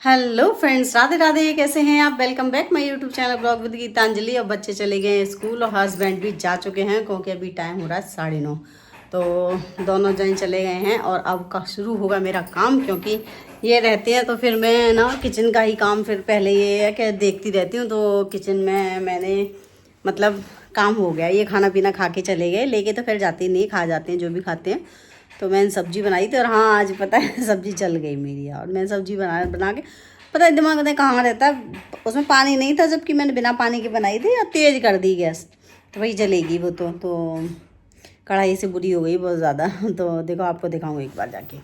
Hello friends, Radhe Radhe. कैसे हैं आप? Welcome back my YouTube channel blog with Geetanjali. अब बच्चे चले गए हैं स्कूल और हस्बैंड भी जा चुके हैं क्योंकि अभी टाइम हो रहा है 9:30। तो दोनों जन चले गए हैं और अब का शुरू होगा मेरा काम, क्योंकि ये रहते हैं तो फिर मैं ना किचन का ही काम फिर पहले ये है कि देखती रहती हूँ। तो किचन में मैंने मतलब काम हो गया, ये खाना पीना खा के चले गए, लेके तो फिर जाते नहीं, खा जाते हैं जो भी खाते हैं। तो मैंने सब्जी बनाई थी और हाँ आज पता है सब्जी चल गई मेरी। और मैंने सब्जी बना के पता है दिमाग में कहाँ रहता है, उसमें पानी नहीं था, जबकि मैंने बिना पानी के बनाई थी और तेज़ कर दी गैस, तो वही जलेगी वो। तो कढ़ाई से बुरी हो गई बहुत ज़्यादा। तो देखो आपको दिखाऊंगा एक बार जाके।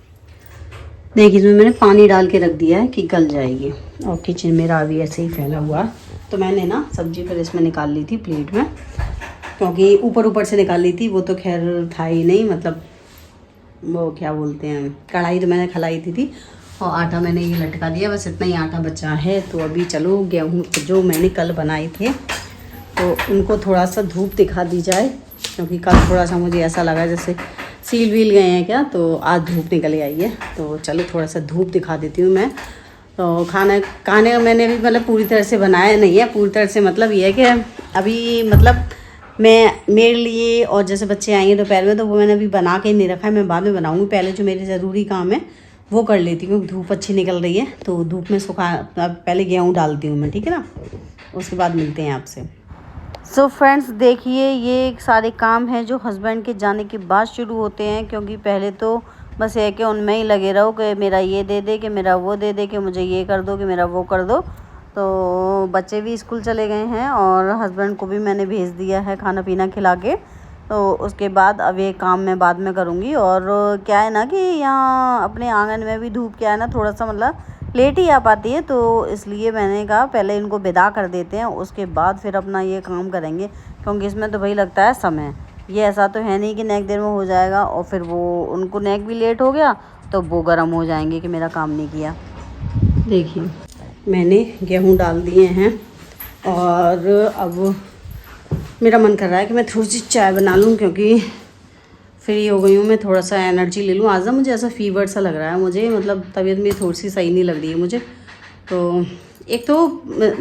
देखिए इसमें मैंने पानी डाल के रख दिया है कि गल जाएगी। और किचन मेरा अभी ऐसे ही फैला हुआ। तो मैंने ना सब्जी फिर इसमें निकाल ली थी प्लेट में, क्योंकि ऊपर से निकाल ली थी, वो तो खैर था ही नहीं, मतलब वो क्या बोलते हैं, कढ़ाई तो मैंने खलाई थी और आटा मैंने ये लटका दिया, बस इतना ही आटा बचा है। तो अभी चलो गेहूँ जो मैंने कल बनाए थे तो उनको थोड़ा सा धूप दिखा दी जाए, क्योंकि कल थोड़ा सा मुझे ऐसा लगा जैसे सील वील गए हैं क्या, तो आज धूप निकल आई है। तो चलो थोड़ा सा धूप दिखा देती हूँ मैं। तो खाने मैंने भी मतलब पूरी तरह से बनाया नहीं है, पूरी तरह से मतलब ये है कि अभी मतलब मैं मेरे लिए और जैसे बच्चे आएंगे दोपहर में, तो वो मैंने अभी बना के नहीं रखा है, मैं बाद में बनाऊंगी। पहले जो मेरे ज़रूरी काम है वो कर लेती हूँ, क्योंकि धूप अच्छी निकल रही है। तो धूप में सुखा पहले गेहूँ डालती हूँ मैं, ठीक है ना, उसके बाद मिलते हैं आपसे। सो फ्रेंड्स देखिए, ये सारे काम हैं जो हस्बैंड के जाने के बाद शुरू होते हैं, क्योंकि पहले तो बस ये कि उनमें ही लगे रहो कि मेरा ये दे दे, कि मेरा वो दे दे, कि मुझे ये कर दो, कि मेरा वो कर दो। तो बच्चे भी स्कूल चले गए हैं और हस्बैंड को भी मैंने भेज दिया है खाना पीना खिला के। तो उसके बाद अब ये काम मैं बाद में करूँगी। और क्या है ना कि यहाँ अपने आंगन में भी धूप क्या है ना थोड़ा सा मतलब लेट ही आ पाती है, तो इसलिए मैंने कहा पहले इनको विदा कर देते हैं, उसके बाद फिर अपना ये काम करेंगे, क्योंकि इसमें तो भाई लगता है समय। ये ऐसा तो है नहीं कि नेक देर में हो जाएगा और फिर वो उनको नेक भी लेट हो गया तो वो गर्म हो जाएंगे कि मेरा काम नहीं किया। देखिए मैंने गेहूँ डाल दिए हैं और अब मेरा मन कर रहा है कि मैं थोड़ी सी चाय बना लूँ, क्योंकि फ्री हो गई हूँ, मैं थोड़ा सा एनर्जी ले लूँ। आज ना मुझे ऐसा फीवर सा लग रहा है, मुझे मतलब तबीयत मेरी थोड़ी सी सही नहीं लग रही है मुझे। तो एक तो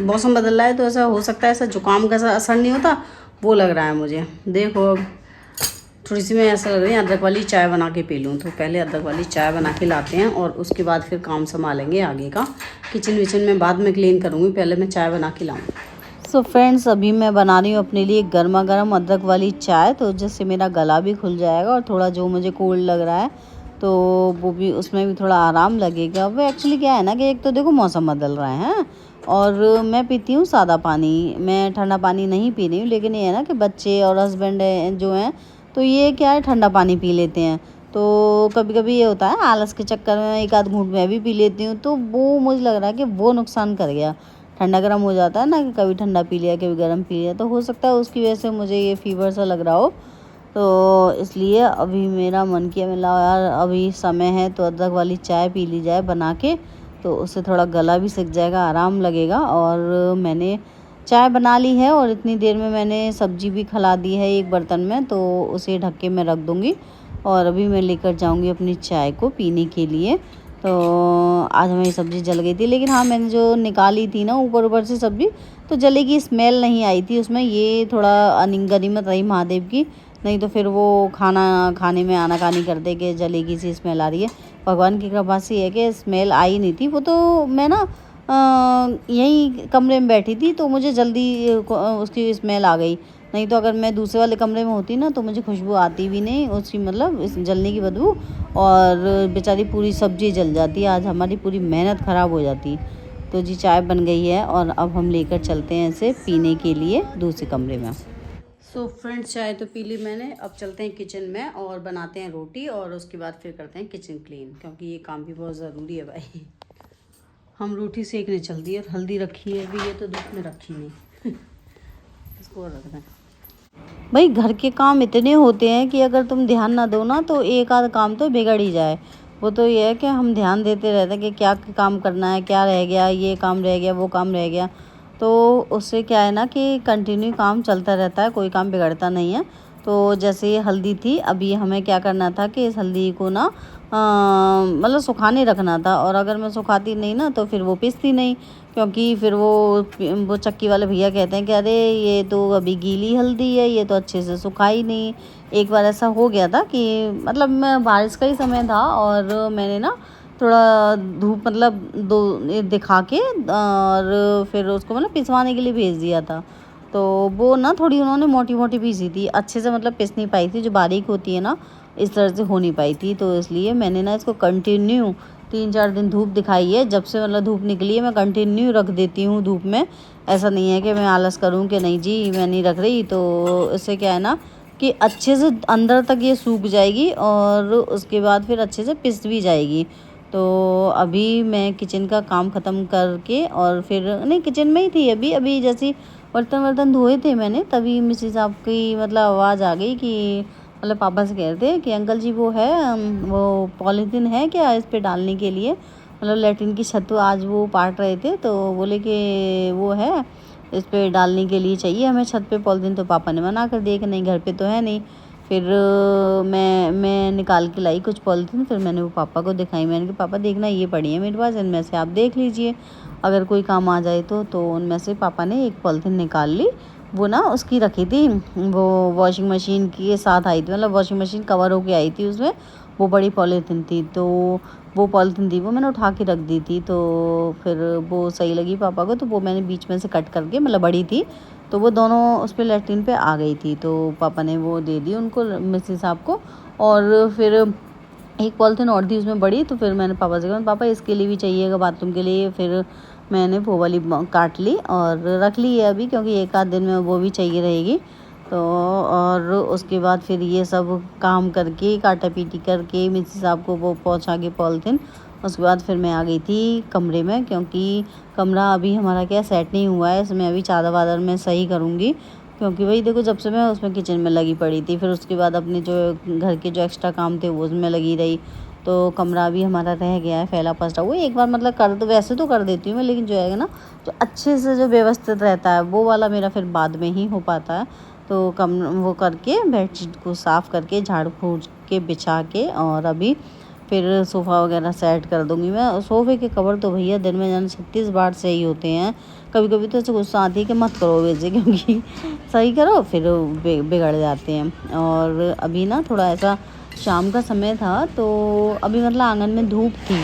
मौसम बदल रहा है, तो ऐसा हो सकता है ऐसा जुकाम का असर नहीं होता, वो लग रहा है मुझे। देखो अब थोड़ी सी मैं ऐसा लग रही है अदरक वाली चाय बना के पी लूँ। तो पहले अदरक वाली चाय बना के लाते हैं और उसके बाद फिर काम संभालेंगे आगे का। किचन विचन में बाद में क्लीन करूँगी, पहले मैं चाय बना के लाऊँ। सो फ्रेंड्स अभी मैं बना रही हूँ अपने लिए गर्मा गर्म अदरक वाली चाय, तो जिससे मेरा गला भी खुल जाएगा और थोड़ा जो मुझे कोल्ड लग रहा है तो वो भी, उसमें भी थोड़ा आराम लगेगा। वो एक्चुअली क्या है ना कि एक तो देखो मौसम बदल रहा है और मैं पीती हूँ सादा पानी, मैं ठंडा पानी नहीं पी रही हूँ। लेकिन ये है ना कि बच्चे और हस्बैंड जो हैं तो ये क्या है ठंडा पानी पी लेते हैं, तो कभी कभी ये होता है आलस के चक्कर में एक आध घूंट मैं भी पी लेती हूँ। तो वो मुझे लग रहा है कि वो नुकसान कर गया, ठंडा गर्म हो जाता है ना कि कभी ठंडा पी लिया कभी गर्म पी लिया, तो हो सकता है उसकी वजह से मुझे ये फीवर सा लग रहा हो। तो इसलिए अभी मेरा मन किया, मैं यार अभी समय है तो अदरक वाली चाय पी ली जाए बना के, तो उससे थोड़ा गला भी सिक जाएगा, आराम लगेगा। और मैंने चाय बना ली है और इतनी देर में मैंने सब्जी भी खला दी है एक बर्तन में, तो उसे ढक के मैं रख दूँगी और अभी मैं लेकर जाऊँगी अपनी चाय को पीने के लिए। तो आज हमारी सब्ज़ी जल गई थी, लेकिन हाँ मैंने जो निकाली थी ना ऊपर से सब्ज़ी, तो जले की स्मेल नहीं आई थी उसमें। ये थोड़ा गनीमत रही महादेव की, नहीं तो फिर वो खाना खाने में आनाकानी कर दे कि जलेगी सी स्मेल आ रही है। भगवान की कृपा से है कि स्मेल आई नहीं थी। वो तो मैं ना यहीं कमरे में बैठी थी तो मुझे जल्दी उसकी स्मेल आ गई, नहीं तो अगर मैं दूसरे वाले कमरे में होती ना तो मुझे खुशबू आती भी नहीं उसकी, मतलब इस जलने की बदबू, और बेचारी पूरी सब्जी जल जाती, आज हमारी पूरी मेहनत ख़राब हो जाती। तो जी चाय बन गई है और अब हम लेकर चलते हैं इसे पीने के लिए दूसरे कमरे में। सो फ्रेंड्स चाय तो पी ली मैंने, अब चलते हैं किचन में और बनाते हैं रोटी और उसके बाद फिर करते हैं किचन क्लीन, क्योंकि ये काम भी बहुत ज़रूरी है भाई। हम रोटी सेकने चल दी और हल्दी रखी है अभी, ये तो धूप में रखी नहीं। इसको और रख दें भाई। घर के काम इतने होते हैं कि अगर तुम ध्यान ना दो ना तो एक आध काम तो बिगड़ ही जाए। वो तो ये है कि हम ध्यान देते रहते हैं कि क्या काम करना है, क्या रह गया, ये काम रह गया, वो काम रह गया, तो उससे क्या है ना कि कंटिन्यू काम चलता रहता है, कोई काम बिगड़ता नहीं है। तो जैसे ये हल्दी थी, अभी हमें क्या करना था कि इस हल्दी को ना मतलब सुखाने रखना था, और अगर मैं सुखाती नहीं ना तो फिर वो पिसती नहीं, क्योंकि फिर वो चक्की वाले भैया कहते हैं कि अरे ये तो अभी गीली हल्दी है, ये तो अच्छे से सुखाई नहीं। एक बार ऐसा हो गया था कि मतलब मैं बारिश का ही समय था और मैंने ना थोड़ा धूप मतलब दो दिखा के और फिर उसको मतलब पिसवाने के लिए भेज दिया था। तो वो ना थोड़ी उन्होंने मोटी मोटी पीसी थी, अच्छे से मतलब पिस नहीं पाई थी, जो बारीक होती है ना इस तरह से हो नहीं पाई थी। तो इसलिए मैंने ना इसको कंटिन्यू 3-4 दिन धूप दिखाई है, जब से मतलब धूप निकली है मैं कंटिन्यू रख देती हूँ धूप में। ऐसा नहीं है कि मैं आलस करूँ कि नहीं जी मैं नहीं रख रही। तो इससे क्या है ना कि अच्छे से अंदर तक ये सूख जाएगी और उसके बाद फिर अच्छे से पिस भी जाएगी। तो अभी मैं किचन का काम ख़त्म करके और फिर नहीं किचन में ही थी अभी अभी जैसे बर्तन वर्तन धोए थे मैंने, तभी मिसेस साहब की मतलब आवाज़ आ गई कि मतलब पापा से कह रहे थे कि अंकल जी वो है वो पॉलीथीन है क्या इस पे डालने के लिए, मतलब लैट्रिन की छत आज वो पाट रहे थे तो बोले कि वो है इस पे डालने के लिए चाहिए हमें छत पे पॉलीथीन। तो पापा ने मना कर दिया कि नहीं घर पे तो है नहीं। फिर मैं निकाल के लाई कुछ पॉलीथीन, फिर मैंने वो पापा को दिखाई। मैंने कहा पापा देखना ये पड़ी है मेरे पास, इनमें से आप देख लीजिए अगर कोई काम आ जाए तो उनमें से पापा ने एक पॉलीथीन निकाल ली। वो ना उसकी रखी थी, वो वॉशिंग मशीन के साथ आई थी, मतलब वॉशिंग मशीन कवर होके आई थी उसमें वो बड़ी पॉलीथीन थी। तो वो पॉलीथीन थी वो मैंने उठा के रख दी थी। तो फिर वो सही लगी पापा को, तो वो मैंने बीच में से कट करके मतलब बड़ी थी तो वो दोनों उस पर लैट्रिन पे आ गई थी। तो पापा ने वो दे दी उनको मिसेस साहब को। और फिर एक पॉलीथीन और थी उसमें बड़ी, तो फिर मैंने पापा से कहा पापा इसके लिए भी चाहिएगा बाथरूम के लिए। फिर मैंने वो वाली काट ली और रख ली है अभी, क्योंकि एक आध दिन में वो भी चाहिए रहेगी। तो और उसके बाद फिर ये सब काम करके काटा पीटी करके मिसेस साहब को वो पहुंचा के पॉलीथीन, उसके बाद फिर मैं आ गई थी कमरे में, क्योंकि कमरा अभी हमारा क्या सेट नहीं हुआ है, इसमें अभी चादर वादर मैं सही करूँगी। क्योंकि वही देखो जब से मैं उसमें किचन में लगी पड़ी थी, फिर उसके बाद अपने जो घर के जो एक्स्ट्रा काम थे वो उसमें लगी रही। तो कमरा भी हमारा रह गया है फैला फसला। वो एक बार मतलब कर तो वैसे तो कर देती हूँ मैं, लेकिन जो है ना जो अच्छे से जो व्यवस्थित रहता है वो वाला मेरा फिर बाद में ही हो पाता है। तो वो करके बेडशीट को साफ़ करके झाड़ फूँक के बिछा के और अभी फिर सोफ़ा वगैरह सेट कर दूँगी मैं। सोफ़े के कवर तो भैया दिन में जाने 36 बार सही होते हैं। कभी कभी तो ऐसे गुस्सा आती है कि मत करो वैसे, क्योंकि सही करो फिर बिगड़ जाते हैं। और अभी ना थोड़ा ऐसा शाम का समय था तो अभी मतलब आंगन में धूप थी,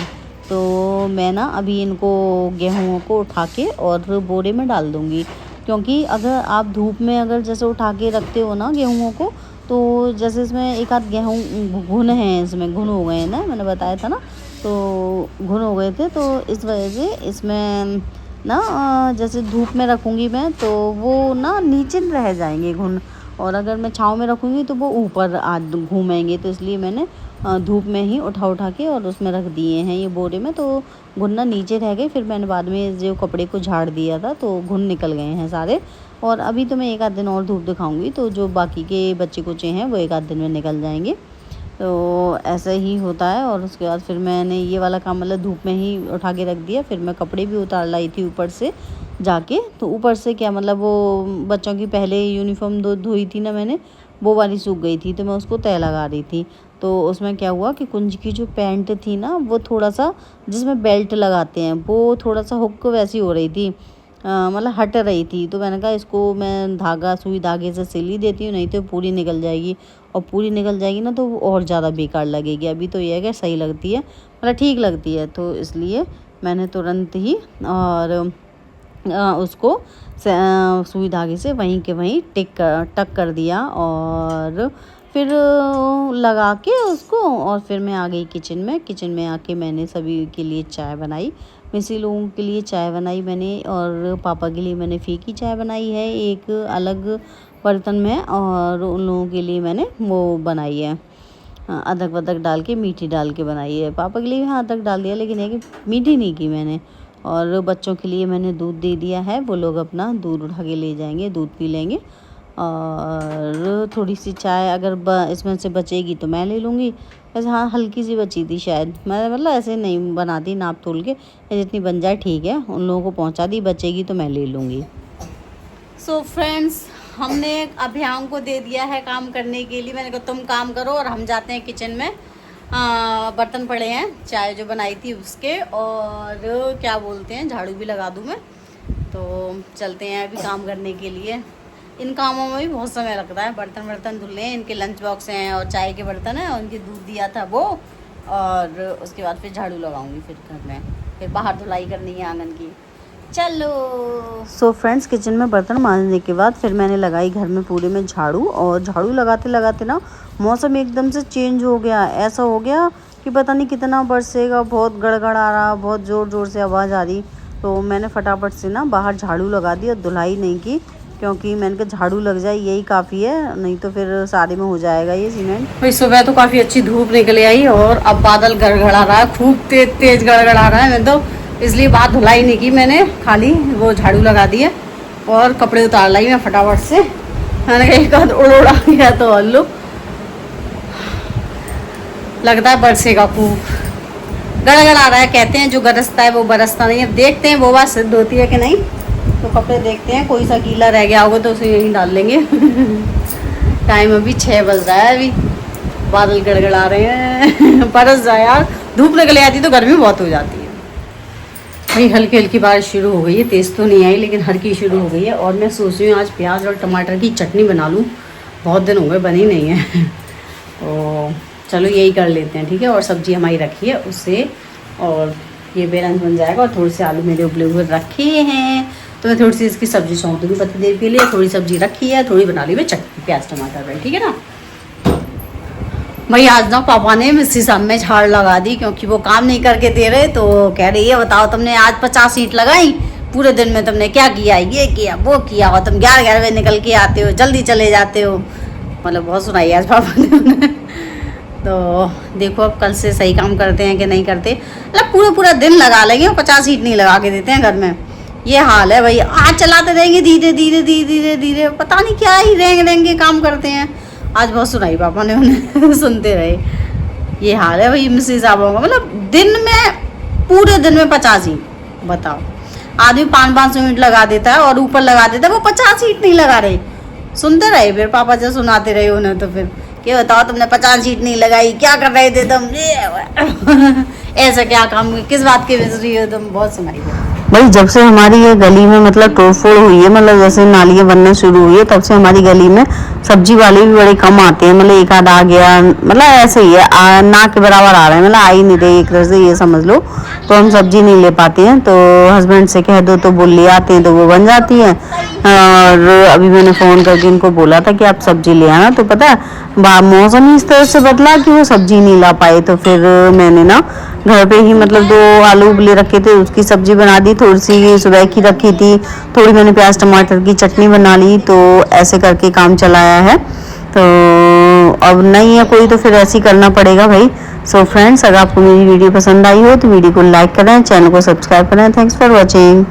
तो मैं ना अभी इनको गेहूँ को उठा के और बोरे में डाल दूँगी। क्योंकि अगर आप धूप में अगर जैसे उठा के रखते हो ना गेहूँ को, तो जैसे इसमें एक आध गेहूँ घुन हैं, इसमें घुन हो गए हैं ना, मैंने बताया था ना, तो घुन हो गए थे। तो इस वजह से इसमें ना जैसे धूप में रखूँगी मैं तो वो ना नीचे रह जाएंगे घुन, और अगर मैं छाँव में रखूँगी तो वो ऊपर घूमेंगे। तो इसलिए मैंने धूप में ही उठा के और उसमें रख दिए हैं ये बोरे में। तो घुन ना नीचे रह गए, फिर मैंने बाद में जो कपड़े को झाड़ दिया था तो घुन निकल गए हैं सारे। और अभी तो मैं एक आध दिन और धूप दिखाऊंगी, तो जो बाकी के बच्चे कुचे हैं वो एक आध दिन में निकल जाएंगे। तो ऐसा ही होता है। और उसके बाद फिर मैंने ये वाला काम मतलब धूप में ही उठा के रख दिया। फिर मैं कपड़े भी उतार लाई थी ऊपर से जाके, तो ऊपर से क्या मतलब वो बच्चों की पहले यूनिफॉर्म धोई थी ना मैंने, वो वाली सूख गई थी तो मैं उसको तय लगा रही थी। तो उसमें क्या हुआ कि कुंज की जो पैंट थी ना वो थोड़ा सा जिसमें बेल्ट लगाते हैं वो थोड़ा सा हुक वैसी हो रही थी, मतलब हट रही थी। तो मैंने कहा इसको मैं धागा सुई धागे से सिल ही देती हूँ, नहीं तो पूरी निकल जाएगी, और पूरी निकल जाएगी ना तो वो और ज़्यादा बेकार लगेगी। अभी तो ये है कि सही लगती है मतलब ठीक लगती है, तो इसलिए मैंने तुरंत ही और उसको सुई धागे से वहीं के वहीं टक कर दिया और फिर लगा के उसको। और फिर मैं आ गई किचन में आके मैंने सभी के लिए चाय बनाई। इसी लोगों के लिए चाय बनाई मैंने, और पापा के लिए मैंने फीकी चाय बनाई है एक अलग बर्तन में, और उन लोगों के लिए मैंने वो बनाई है अदरक वदरक डाल के मीठी डाल के बनाई है। पापा के लिए भी हाँ अदरक डाल दिया, लेकिन है कि मीठी नहीं की मैंने। और बच्चों के लिए मैंने दूध दे दिया है, वो लोग अपना दूध उठा के ले जाएंगे, दूध पी लेंगे। और थोड़ी सी चाय अगर इसमें से बचेगी तो मैं ले लूँगी। वैसे हाँ हल्की सी बची थी शायद, मैं मतलब ऐसे नहीं बनाती नाप तोल के, जितनी बन जाए ठीक है, उन लोगों को पहुँचा दी, बचेगी तो मैं ले लूँगी। सो फ्रेंड्स हमने अभियान को दे दिया है काम करने के लिए। मैंने कहा तुम काम करो और हम जाते हैं किचन में। बर्तन पड़े हैं, चाय जो बनाई थी उसके, और क्या बोलते हैं, झाड़ू भी लगा दूँ मैं। तो चलते हैं अभी काम करने के लिए। इन कामों में भी बहुत समय लगता है। बर्तन धुल हैं, इनके लंच बॉक्स हैं और चाय के बर्तन हैं, उनके दूध दिया था वो, और उसके बाद फिर झाड़ू लगाऊंगी फिर घर में, फिर बाहर धुलाई करनी है आंगन की। चलो सो फ्रेंड्स, किचन में बर्तन मांजने के बाद फिर मैंने लगाई घर में पूरे में झाड़ू, और झाड़ू लगाते लगाते ना मौसम एकदम से चेंज हो गया। ऐसा हो गया कि पता नहीं कितना बरसेगा, बहुत गड़गड़ आ रहा, बहुत ज़ोर ज़ोर से आवाज़ आ रही। तो मैंने फटाफट से ना बाहर झाड़ू लगा दी और धुलाई नहीं की, क्योंकि मैंने कहा झाड़ू लग जाए यही काफ़ी है, नहीं तो फिर सारे में हो जाएगा ये सीमेंट। भाई सुबह तो काफ़ी अच्छी धूप निकल आई और अब बादल गड़गड़ा रहा है, खूब तेज गड़गड़ा रहा है। मैं तो इसलिए बात धुलाई नहीं की मैंने, खाली वो झाड़ू लगा दिया और कपड़े उतार लाई मैं फटाफट से। मैंने कहा एक आध उड़ा गया तो हल्लू लगता है बरसेगा, खूब गड़गड़ा रहा है। कहते हैं जो गरजता है वो बरसता नहीं है। देखते हैं वो बात सिद्ध होती है कि नहीं। तो कपड़े देखते हैं, कोई सा गीला रह गया होगा तो उसे यहीं डाल लेंगे। टाइम अभी 6 बज रहा है, अभी बादल गड़गड़ा रहे हैं। बरस जाए यार, धूप निकल आती तो गर्मी बहुत हो जाती है। भाई हल्की हल्की बारिश शुरू हो गई है, तेज़ तो नहीं आई लेकिन हल्की शुरू हो गई है। और मैं सोच रही हूँ आज प्याज और टमाटर की चटनी बना लूँ, बहुत दिन हो गए बनी नहीं है। तो चलो यही कर लेते हैं, ठीक है। और सब्जी हमारी रखी है उससे, और ये बेरंग बन जाएगा। और थोड़े से आलू मेरे उबले हुए रखे हैं, तो मैं थोड़ी सी इसकी सब्जी छौंक दूँगी पत्ती देर के लिए। थोड़ी सब्जी रखी है, थोड़ी बना ली मैं चटनी प्याज टमाटर में, ठीक है ना। भाई आज ना पापा ने मिस्सी साहब में झाड़ लगा दी, क्योंकि वो काम नहीं करके दे रहे। तो कह रही है बताओ तुमने आज 50 ईंट लगाई, पूरे दिन में तुमने क्या किया, ये किया वो किया, और तुम 11 बजे निकल के आते हो, जल्दी चले जाते हो। मतलब बहुत सुनाई आज पापा ने उन्हें। तो देखो अब कल से सही काम करते हैं कि नहीं करते। मतलब पूरा दिन लगा लेंगे और 50 ईंट नहीं लगा के देते हैं घर में। ये हाल है भाई, आज चलाते रहेंगे धीरे धीरे धीरे धीरे धीरे, पता नहीं क्या ही रेंग के काम करते हैं। आज बहुत सुनाई पापा ने उन्हें। सुनते रहे। ये हाल है भाई मिसेस साहबों का, मतलब दिन में पूरे दिन में 50 ईंट। बताओ, आदमी 500 मिनट लगा देता है और ऊपर लगा देता है, वो 50 ईंट नहीं लगा रहे। सुनते रहे फिर पापा जब सुनाते रहे उन्हें, तो फिर क्या बताओ तुमने 50 ईंट नहीं लगाई, क्या कर रहे थे तुम, ऐसा क्या काम, किस बात की वजह रही हो तुम, बहुत सुनाई है भाई। जब से हमारी ये गली में मतलब तोड़फोड़ हुई है, मतलब जैसे नालियाँ बनने शुरू हुई है, तब से हमारी गली में सब्जी वाले भी बड़े कम आते हैं। मतलब एक आध आ गया, मतलब ऐसे ही है, ना के बराबर आ रहे हैं, मतलब आ ही नहीं रहे एक तरह से, ये समझ लो। तो हम सब्जी नहीं ले पाते हैं, तो हस्बैंड से कह दो तो वो ले आते हैं, तो वो बन जाती है। और अभी मैंने फ़ोन करके इनको बोला था कि आप सब्जी ले आना, तो पता है मौसम ही इस तरह से बदला कि वो सब्जी नहीं ला पाए। तो फिर मैंने ना घर पे ही मतलब 2 आलू उबले रखे थे, उसकी सब्जी बना दी, थोड़ी सी सुबह की रखी थी, थोड़ी मैंने प्याज टमाटर की चटनी बना ली। तो ऐसे करके काम चलाया है। तो अब नहीं है कोई तो फिर ऐसे ही करना पड़ेगा भाई। सो फ्रेंड्स, अगर आपको मेरी वीडियो पसंद आई हो तो वीडियो को लाइक करें, चैनल को सब्सक्राइब करें। Thanks for watching.